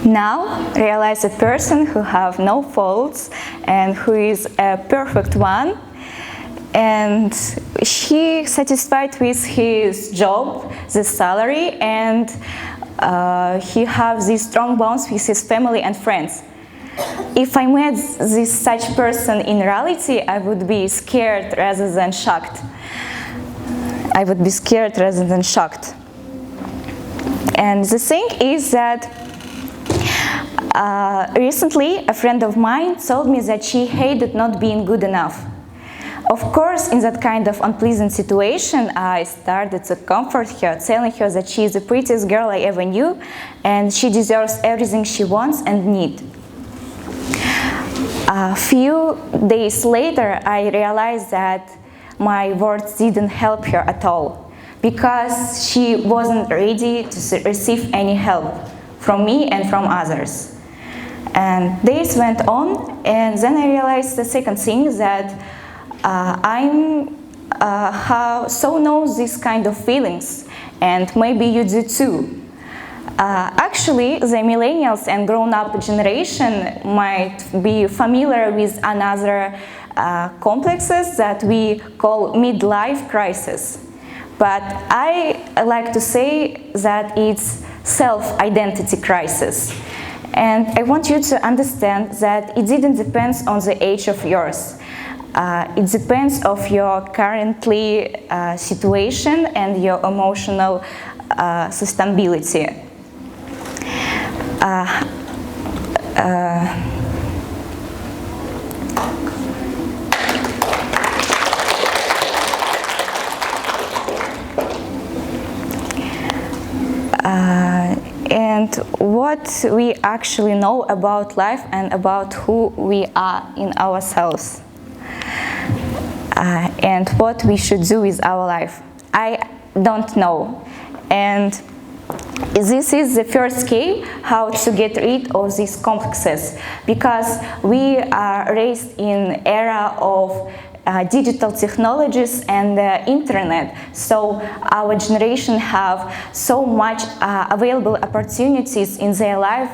Now realize a person who have no faults and who is a perfect one, and he satisfied with his job, the salary, and he have these strong bonds with his family and friends. If I met such person in reality, I would be scared rather than shocked. I would be scared rather than shocked. And the thing is that recently a friend of mine told me that she hated not being good enough. Of course, in that kind of unpleasant situation, I started to comfort her, telling her that she is the prettiest girl I ever knew and she deserves everything she wants and needs. A few days later, I realized that my words didn't help her at all, because she wasn't ready to receive any help from me and from others. And days went on, and then I realized the second thing, that so know this kind of feelings, and maybe you do too. Actually, the millennials and grown-up generation might be familiar with another complexes that we call midlife crisis. But I like to say that it's self-identity crisis. And I want you to understand that it didn't depend on the age of yours. It depends on your currently situation and your emotional sustainability. And what we actually know about life and about who we are in ourselves, and what we should do with our life, I don't know. And this is the first key, how to get rid of these complexes, because we are raised in an era of digital technologies and internet, so our generation have so much available opportunities in their life,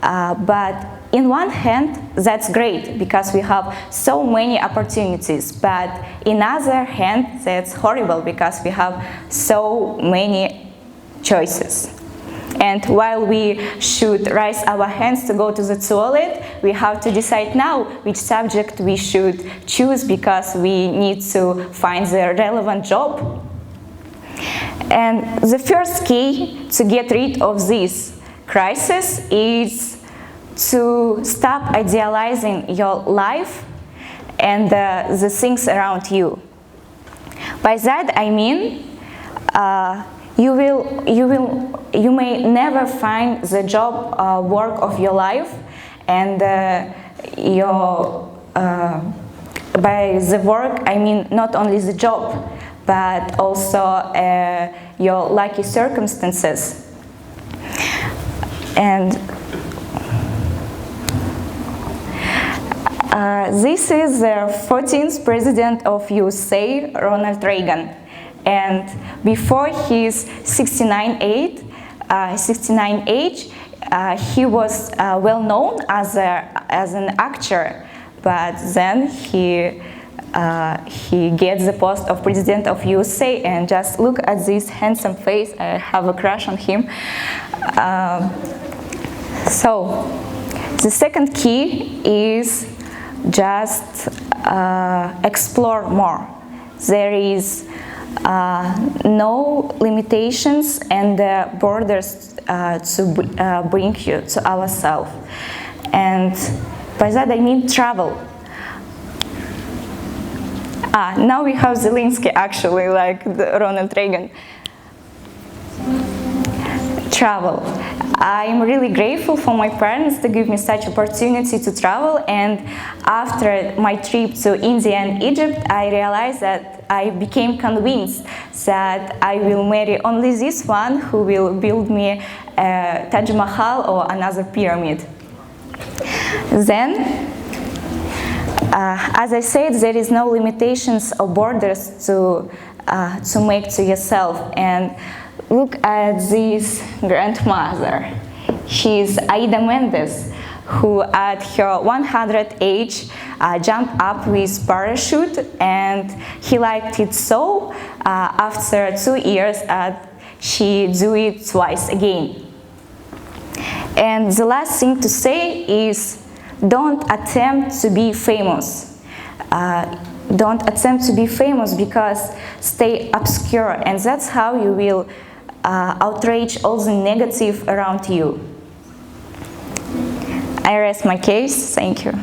but in one hand that's great because we have so many opportunities, but in other hand that's horrible because we have so many choices. And while we should raise our hands to go to the toilet, we have to decide now which subject we should choose because we need to find the relevant job. And the first key to get rid of this crisis is to stop idealizing your life and the things around you. By that I mean you may never find the job work of your life, and by the work I mean not only the job, but also your lucky circumstances. And this is the 14th president of USA, Ronald Reagan. And before his 69 age, he was well known as an actor, but then he gets the post of president of USA, and just look at this handsome face. I have a crush on him. So the second key is just explore more. There is no limitations and borders to bring you to ourselves. And by that I mean travel. Now we have Zelensky actually, like Ronald Reagan. Travel. I'm really grateful for my parents to give me such opportunity to travel, and after my trip to India and Egypt, I realized that I became convinced that I will marry only this one who will build me a Taj Mahal or another pyramid. Then, as I said, there is no limitations or borders to make to yourself. And look at this grandmother. She's Aida Mendes, who at her 100 age jumped up with parachute, and he liked it so. After 2 years, she do it twice again. And the last thing to say is, don't attempt to be famous. Don't attempt to be famous, because stay obscure, and that's how you will outrage all the negative around you. I rest my case. Thank you.